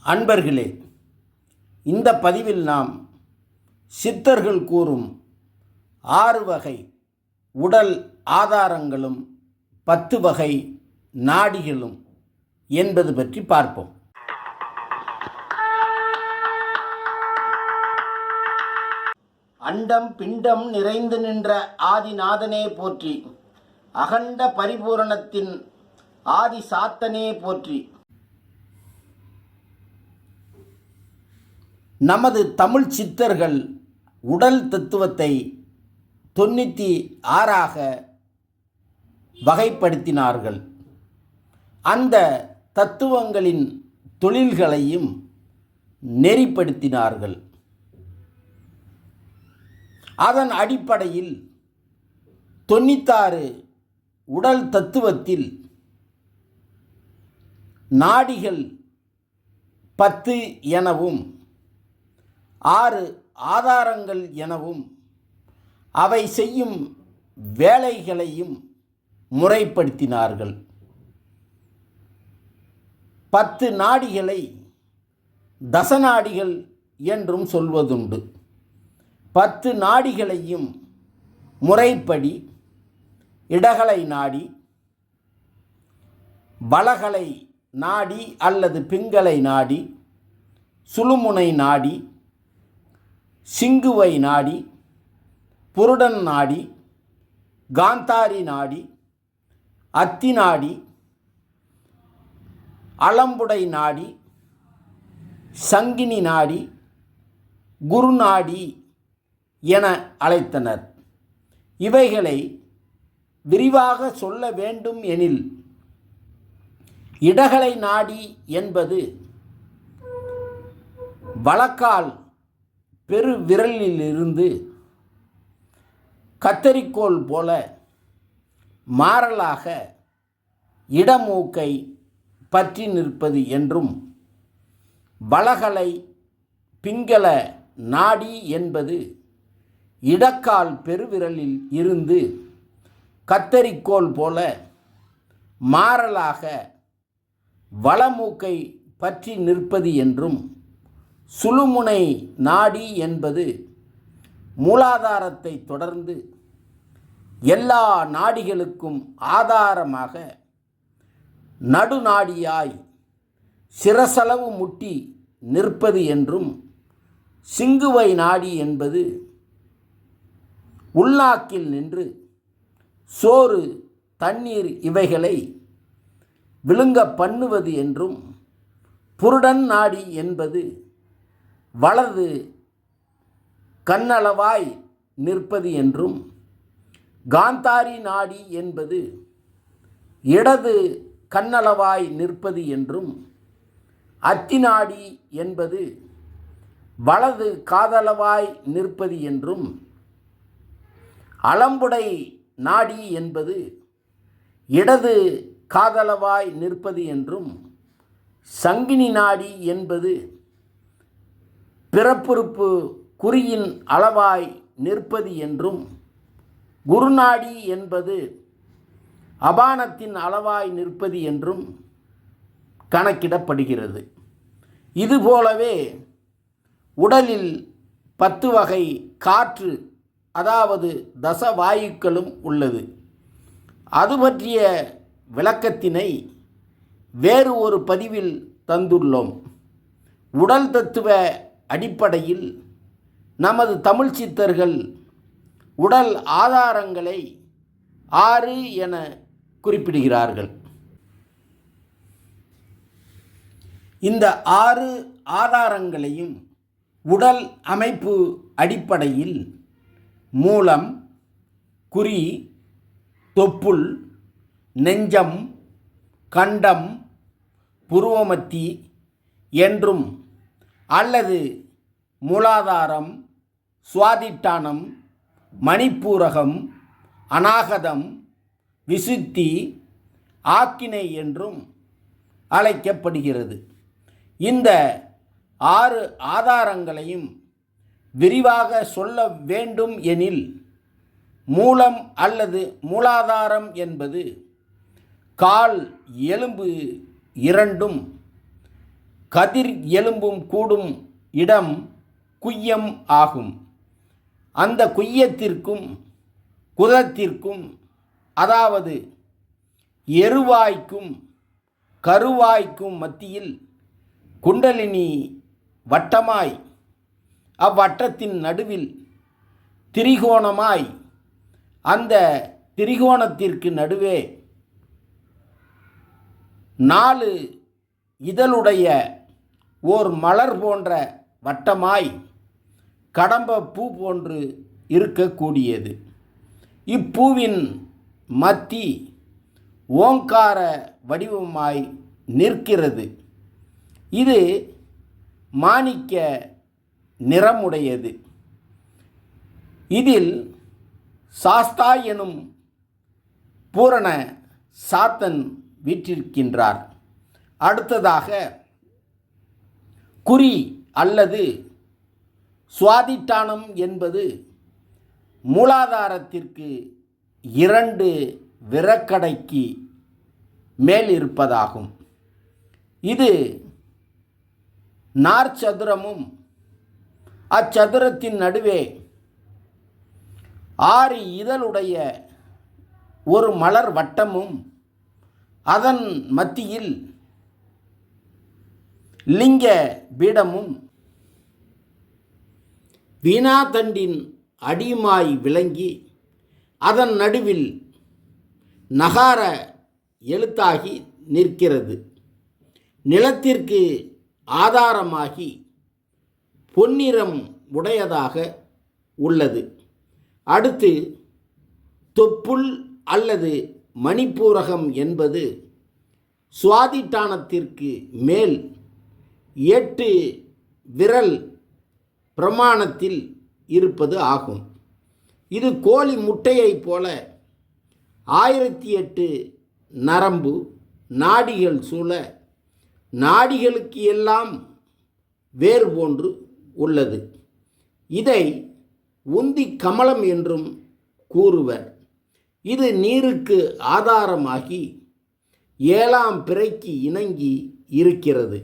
அன்பர்களே, இந்த பதிவில் நாம் சித்தர்கள் கூறும் 6 வகை உடல் ஆதாரங்களும் 10 வகை நாடிகளும் என்பது பற்றி பார்ப்போம். அண்டம் பிண்டம் நிறைந்து நின்ற ஆதிநாதனே போற்றி, அகண்ட பரிபூரணத்தின் ஆதி சாத்தனே போற்றி. நமது தமிழ் சித்தர்கள் உடல் தத்துவத்தை 96ஆக வகைப்படுத்தினார்கள். அந்த தத்துவங்களின் தொழில்களையும் நெறிப்படுத்தினார்கள். அதன் அடிப்படையில் 96 உடல் தத்துவத்தில் நாடிகள் 10 எனவும் 6 ஆதாரங்கள் எனவும் அவை செய்யும் வேலைகளையும் முறைப்படுத்தினார்கள். 10 நாடிகளை தசநாடிகள் என்றும் சொல்வதுண்டு. 10 நாடிகளையும் முறைப்படி இடகலை நாடி, வலகலை நாடி அல்லது பிங்கலை நாடி, சுழுமுனை நாடி, சிங்குவை நாடி, புருடன் நாடி, காந்தாரி நாடி, அத்தி நாடி, அலம்புடை நாடி, சங்கினி நாடி, குருநாடி என அழைத்தனர். இவைகளை விரிவாக சொல்ல வேண்டும் எனில், இடகலை நாடி என்பது வலக்கால் பெரு விரலிலிருந்து கத்தரிக்கோல் போல மாறலாக இடமூக்கை பற்றி நிற்பது என்றும், வலகலை பிங்கள நாடி என்பது இடக்கால் பெருவிரலில் இருந்து கத்தரிக்கோல் போல மாறலாக வலமூக்கை பற்றி நிற்பது என்றும், சுழுமுனை நாடி என்பது மூலாதாரத்தை தொடர்ந்து எல்லா நாடிகளுக்கும் ஆதாரமாக நடுநாடியாய் சிரசளவு முட்டி நிற்பது என்றும், சிங்குவை நாடி என்பது உள்நாக்கில் நின்று சோறு தண்ணீர் இவைகளை விழுங்க பண்ணுவது என்றும், புருடன் நாடி என்பது வலது கண்ணளவாய் நிற்பது என்றும், காந்தாரி நாடி என்பது இடது கண்ணளவாய் நிற்பது என்றும், அத்தி நாடி என்பது வலது காதளவாய் நிற்பது என்றும், அலம்புடை நாடி என்பது இடது காதளவாய் நிற்பது என்றும், சங்கினி நாடி என்பது பிறப்புறுப்பு குறியின் அளவாய் நிற்பது என்றும், குருநாடி என்பது அபானத்தின் அளவாய் நிற்பது என்றும் கணக்கிடப்படுகிறது. இதுபோலவே உடலில் 10 வகை காற்று, அதாவது தசவாயுக்களும் உள்ளது. அது பற்றிய விளக்கத்தினை வேறு ஒரு பதிவில் தந்துள்ளோம். உடல் தத்துவ அடிப்படையில் நமது தமிழ் சித்தர்கள் உடல் ஆதாரங்களை 6 என குறிப்பிடுகிறார்கள். இந்த 6 ஆதாரங்களையும் உடல் அமைப்பு அடிப்படையில் மூலம், குறி, தொப்புள், நெஞ்சம், கண்டம், புருவமத்தி என்றும், அல்லது மூலாதாரம், சுவாதிட்டானம், மணிப்பூரகம், அநாகதம், விசுத்தி, ஆக்கினை என்றும் அழைக்கப்படுகிறது. இந்த 6 ஆதாரங்களையும் விரிவாக சொல்ல வேண்டும் எனில், மூலம் அல்லது மூலாதாரம் என்பது கால் எலும்பு இரண்டும் கதிர் எலும்பும் கூடும் இடம் குய்யம் ஆகும். அந்த குய்யத்திற்கும் குதத்திற்கும், அதாவது எருவாய்க்கும் கருவாய்க்கும் மத்தியில் குண்டலினி வட்டமாய், அவ்வட்டத்தின் நடுவில் திரிகோணமாய், அந்த திரிகோணத்திற்கு நடுவே 4 இதழுடைய ஓர் மலர் போன்ற வட்டமாய் கடம்ப பூ போன்று இருக்கக்கூடியது. இப்பூவின் மத்தி ஓங்கார வடிவமாய் நிற்கிறது. இது மாணிக்க நிறமுடையது. இதில் சாஸ்தா எனும் பூரண சாத்தன் வீற்றிருக்கின்றார். அடுத்ததாக குறி அல்லது சுவாதிட்டானம் என்பது மூலாதாரத்திற்கு 2 விரற்கடைக்கு மேல் இருப்பதாகும். இது நாற்சதுரமும் அச்சதுரத்தின் நடுவே 6 இதழுடைய ஒரு மலர் வட்டமும் அதன் மத்தியில் லிங்க பீடமும் வீணாதண்டின் அடியுமாய் விளங்கி அதன் நடுவில் நகார எழுத்தாகி நிற்கிறது. நிலத்திற்கு ஆதாரமாகி பொன்னிறம் உடையதாக உள்ளது. அடுத்து தொப்புள் அல்லது மணிப்பூரகம் என்பது சுவாதிட்டானத்திற்கு மேல் 8 விரல் பிரமாணத்தில் இருப்பது ஆகும். இது கோழி முட்டையைப் போல 1008 நரம்பு நாடிகள் சூழ நாடிகளுக்கு எல்லாம் வேறு போன்று உள்ளது. இதை உந்தி கமலம் என்றும் கூறுவர். இது நீருக்கு ஆதாரமாகி 7ஆம் பிறைக்கு இணங்கி இருக்கிறது.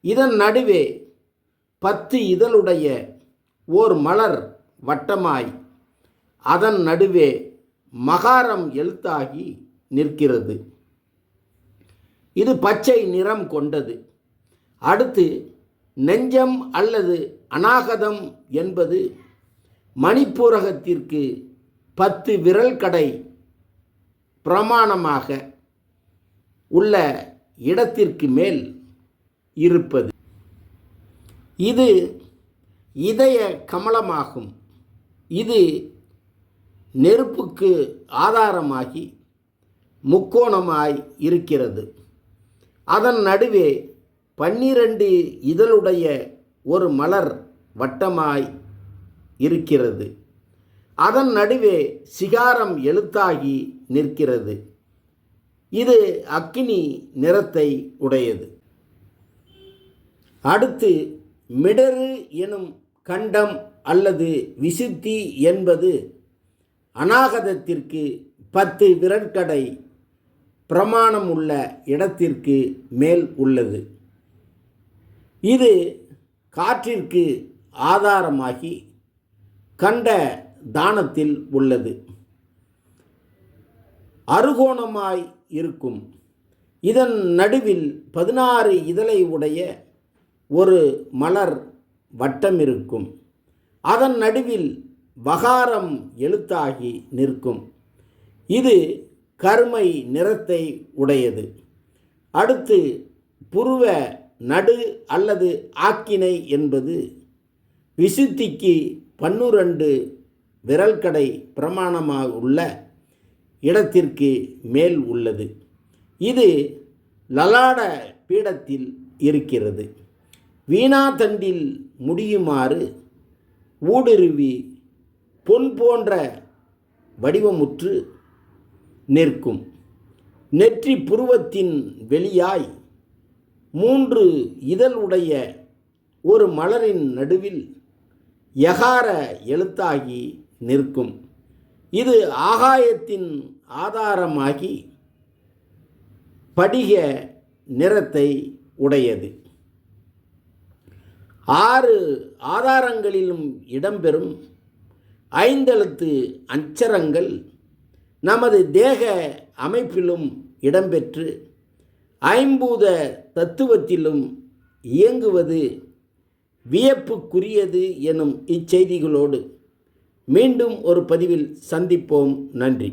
இதன் நடுவே 10 இதழுடைய ஓர் மலர் வட்டமாய் அதன் நடுவே மகாரம் எழுத்தாகி நிற்கிறது. இது பச்சை நிறம் கொண்டது. அடுத்து நெஞ்சம் அல்லது அநாகதம் என்பது மணிப்பூரகத்திற்கு 10 விரல் கடை பிரமாணமாக உள்ள இடத்திற்கு மேல் இருப்பது. இது இதய கமலமாகும். இது நெருப்புக்கு ஆதாரமாகி முக்கோணமாய் இருக்கிறது. அதன் நடுவே 12 இதழுடைய ஒரு மலர் வட்டமாய் இருக்கிறது. அதன் நடுவே சிகாரம் எழுத்தாகி நிற்கிறது. இது அக்கினி நிறத்தை உடையது. அடுத்து மிடறு எனும் கண்டம் அல்லது விசுத்தி என்பது அநாகதத்திற்கு 10 விரற்கடை பிரமாணம் உள்ள இடத்திற்கு மேல் உள்ளது. இது காற்றிற்கு ஆதாரமாகி கண்ட தானத்தில் உள்ளது. அறுகோணமாய் இருக்கும். இதன் நடுவில் 16 இதழை உடைய ஒரு மலர் வட்டம் இருக்கும். அதன் நடுவில் வகாரம் எழுத்தாகி நிற்கும். இது கருமை நிறத்தை உடையது. அடுத்து புருவ நடு அல்லது ஆக்கினை என்பது விசுத்திக்கு 12 விரல்கடை பிரமாணமாக உள்ள இடத்திற்கு மேல் உள்ளது. இது லலாட பீடத்தில் இருக்கிறது. வீணாதண்டில் முடியுமாறு ஊடுருவி பொன் போன்ற வடிவமுற்று நிற்கும். நெற்றி புருவத்தின் வெளியாய் 3 இதழுடைய ஒரு மலரின் நடுவில் யகார எழுத்தாகி நிற்கும். இது ஆகாயத்தின் ஆதாரமாகி படிக நிறத்தை உடையது. 6 ஆதாரங்களிலும் இடம்பெறும் 5 எழுத்து அச்சரங்கள் நமது தேக அமைப்பிலும் இடம்பெற்று ஐம்பூத தத்துவத்திலும் இயங்குவது வியப்புக்குரியது எனும் இச்செய்திகளோடு மீண்டும் ஒரு பதிவில் சந்திப்போம். நன்றி.